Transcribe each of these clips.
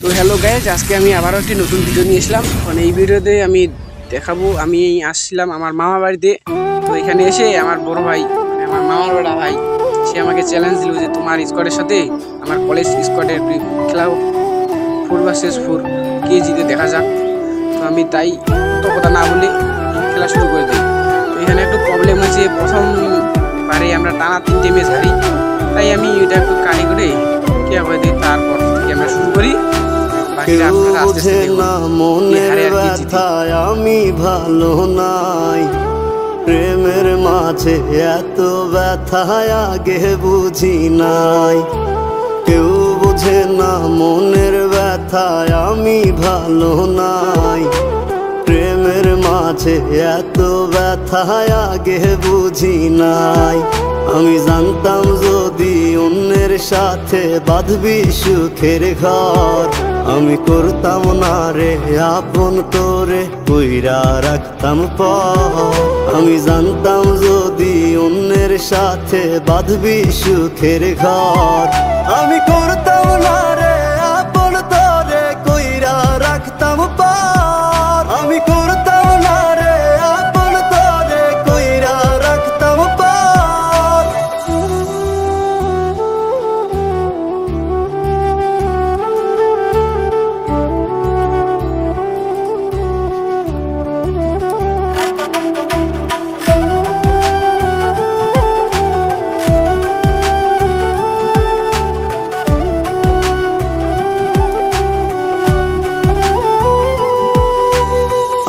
তো hello guys, আজকে আমি আবারও একটি নতুন ভিডিও নিয়ে এসলাম। মানে এই ভিডিওতে আমি দেখাবো আমি আসছিলাম আমার মামা বাড়িতে। তো এখানে এসে আমার বড় ভাই মানে আমার মামার বড় ভাই সে আমাকে চ্যালেঞ্জ দিল যে তোমার স্কোয়াডের সাথে আমার কলেজ স্কোয়াডের খেলা 4 vs 4 কে জিতে দেখা যাক। তো আমি তাই অত কথা না বলে খেলা শুরু করে দিই। তো এখানে একটু প্রবলেম হয়েছে, প্রথমবারে আমরা টানা 3টে ম্যাচ হারি, তাই আমি এটা একটু কারি করে কে করে দিই। তারপর থেকে আমরা শুরু করি। বুঝে না মনের ব্যথায় আমি ভালো নাই, প্রেমের মাঝে এত ব্যথায় আগে বুঝি নাই। কেউ বুঝে না মনের ব্যথায় আমি ভালো নাই, প্রেমের মাঝে এত ব্যথায় আগে বুঝি নাই। আমি জানতাম যদি অন্যের সাথে বাঁধবি সুখের ঘর, আমি করতাম না রে আপন তোরে কইরা রাখতাম পর। আমি জানতাম যদি অন্যের সাথে বাঁধবি সুখের ঘর, আমি করতাম না রে আপন তোরে কইরা রাখতাম পর। আমি করতাম না রে আপন তোরে কইরা রাখতাম পর।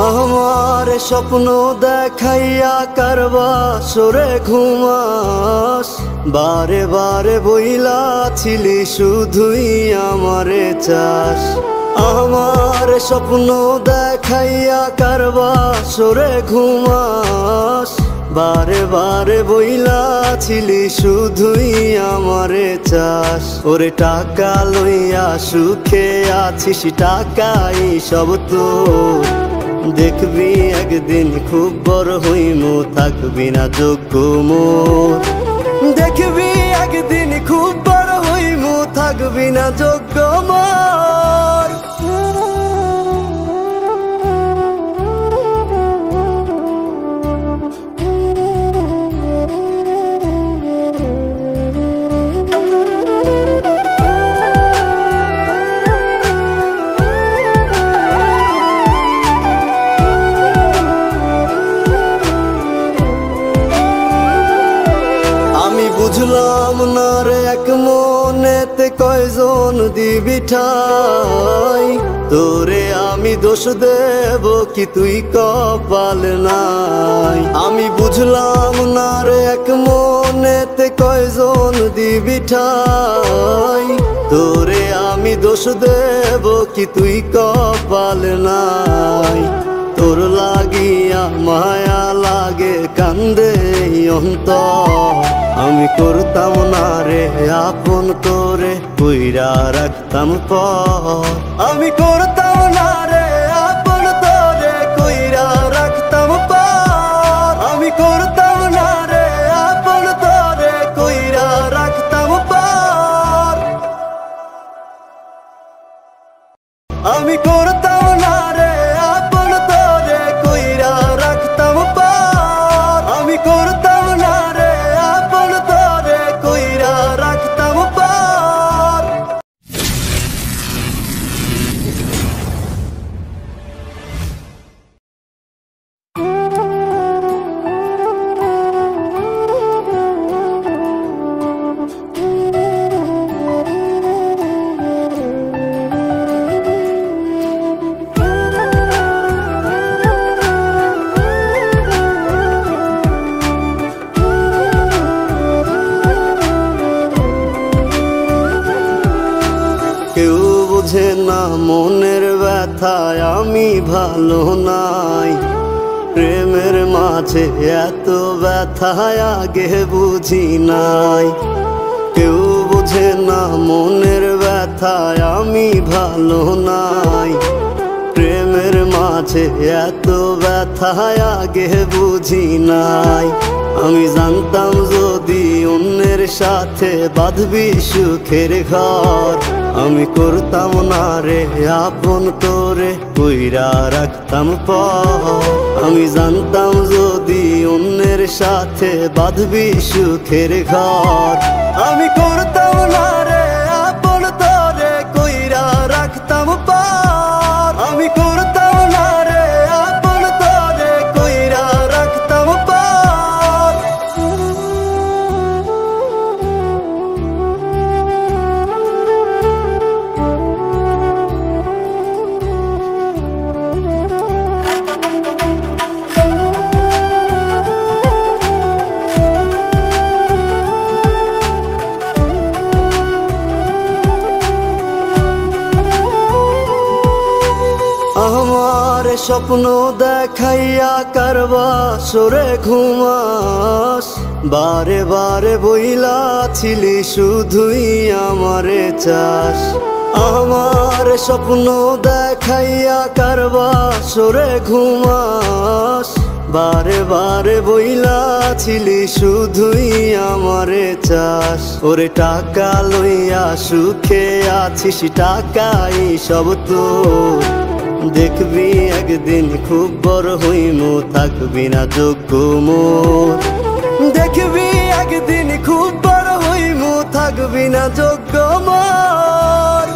আমার স্বপ্ন দেখাইয়া কারবা সরে ঘুমাস, বারে বারে বইলা ছিলি শুধুই আমারে চাস। আমার স্বপ্ন দেখাইয়া কারবা সরে ঘুমাস, বারে বারে বইলা ছিলি শুধুই আমারে চাস। ওরে টাকা লইয়া সুখে আছিস, টাকাই সব তোর। দেখবি একদিন খুব বড় হইমু, থাকবি না যোগ্য মোর। দেখবি একদিন খুব বড় হইমু, থাকবি না যোগ্য মোর। বুঝলাম না রে এক মনেতে কয়জন দিবি ঠাই, তোরে আমি দোষ দেব কি তুই কপাল নাই। আমি বুঝলাম না রে এক মনেতে কয়জন দিবি ঠাই, তোরে আমি দোষ দেব কি তুই কপাল নাই। তোর লাগিয়া মায়া লাগে কান্দে অন্তর, আমি করতাম না রে আপন তোরে কইরা রাখতাম পর। আমি করতাম না রে আপন তোরে কইরা রাখতাম পর। আমি করতাম না রে আপন তোরে কইরা রাখতাম পর। আমি করতাম না রে আপন তোরে কইরা রাখতাম পর। আমি করতাম না রে আপন তোরে কইরা রাখতাম পর। কেউ বুঝে না মনের ব্যথায় আমি ভালো নাই, প্রেমের মাঝে এত ব্যথায় আগে বুঝি নাই। কেউ বুঝে না মনের ব্যথায় আমি ভালো নাই, প্রেমের মাঝে এত ব্যথায় আগে বুঝি নাই। আমি জানতাম যদি অন্যের সাথে বাঁধবি সুখের ঘর, আমি করতাম না রে আপন তোরে, কইরা রাখতাম পর। আমি জানতাম যদি অন্যের সাথে বাঁধবি সুখের ঘর। আমি করতাম না রে আপন তোরে, কইরা রাখতাম পর। আমি করতাম না রে আপন তোরে, কইরা রাখতাম পর। আমার স্বপ্ন দেখাইয়া কারবা সরে ঘুমাস, বারে বারে বইলা ছিলি শুধুই আমারে চাস। আমার স্বপ্ন দেখাইয়া কারবা সরে ঘুমাস, বারে বারে বইলা ছিলি শুধুই আমারে চাস। ওরে টাকা লইয়া সুখে আছিস, টাকাই সব তোর। দেখবি একদিন খুব বড় হইমু, থাকবি না যোগ্য মোর। দেখবি একদিন খুব বড় হইমু, থাকবি না যোগ্য মোর।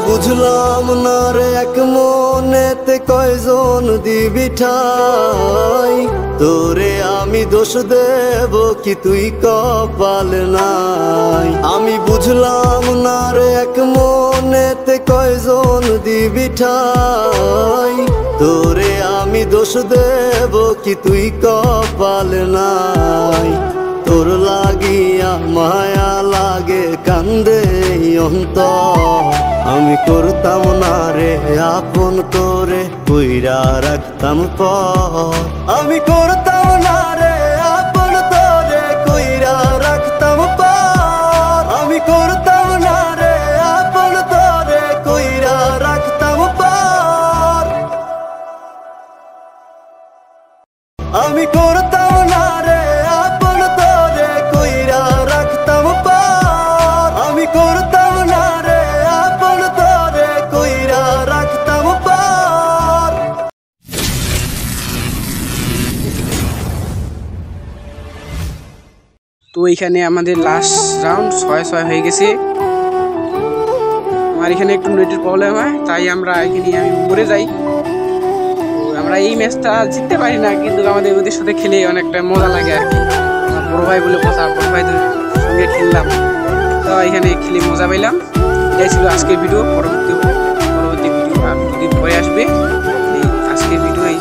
বুঝলাম না রে এক মনেতে কয়জন দিবি ঠাই, তোরে আমি দোষ দেব কি তুই কপাল নাই। আমি বুঝলাম না রে এক মনেতে কয়জন দিবি ঠাই, তোরে আমি দোষ দেব কি তুই কপাল নাই। তোর লাগিয়া মায়া লাগে কান্দে অন্তর। আমি করতাম না রে আপন তোরে, কইরা রাখতাম পর। আমি করতাম না রে আপন তোরে, কইরা রাখতাম পর। আমি করতাম না রে আপন তোরে, কইরা রাখতাম পর। আমি করতাম না রে আপন তোরে, কইরা রাখতাম পর। আমি করতাম না রে আপন তোরে, কইরা রাখতাম পর। তো এখানে আমাদের লাস্ট রাউন্ড 6-6 হয়ে গেছে। আমার এখানে একটু নেটের প্রবলেম হয়, তাই আমরা এখানে আমি মরে যাই। তো আমরা এই ম্যাচটা জিততে পারি না, কিন্তু আমাদের ওদের সাথে খেলে অনেকটা মজা লাগে আর কি। আমার বড় ভাই বলে কথা, বড় ভাইদের সঙ্গে খেললাম, তো এখানে খেলে মজা পাইলাম। এটাই ছিল আজকের ভিডিও। পরবর্তী ভিডিও যদি পরে আসবে। আজকের ভিডিও এই